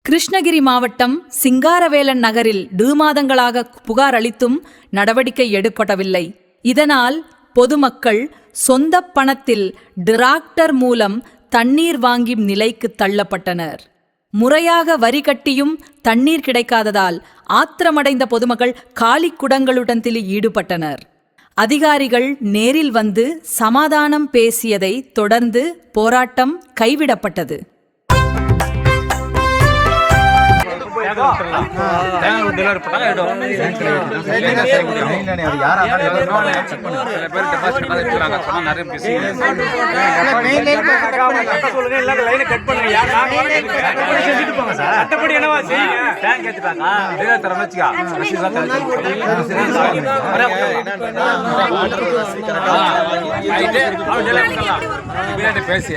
கிருஷ்ணகிரி மாவட்டம் சிங்காரவேலன் நகரில் மாதங்களாக புகார் அளித்தும் நடவடிக்கை எடுக்கப்படவில்லை. இதனால் பொதுமக்கள் சொந்த பணத்தில் டிராக்டர் மூலம் தண்ணீர் வாங்கும் நிலைக்கு தள்ளப்பட்டனர். முறையாக வரி கட்டியும் தண்ணீர் கிடைக்காததால் ஆத்திரமடைந்த பொதுமக்கள் காலி குடங்களுடன் ஈடுபட்டனர். அதிகாரிகள் நேரில் வந்து சமாதானம் பேசியதை தொடர்ந்து போராட்டம் கைவிடப்பட்டது. பேசி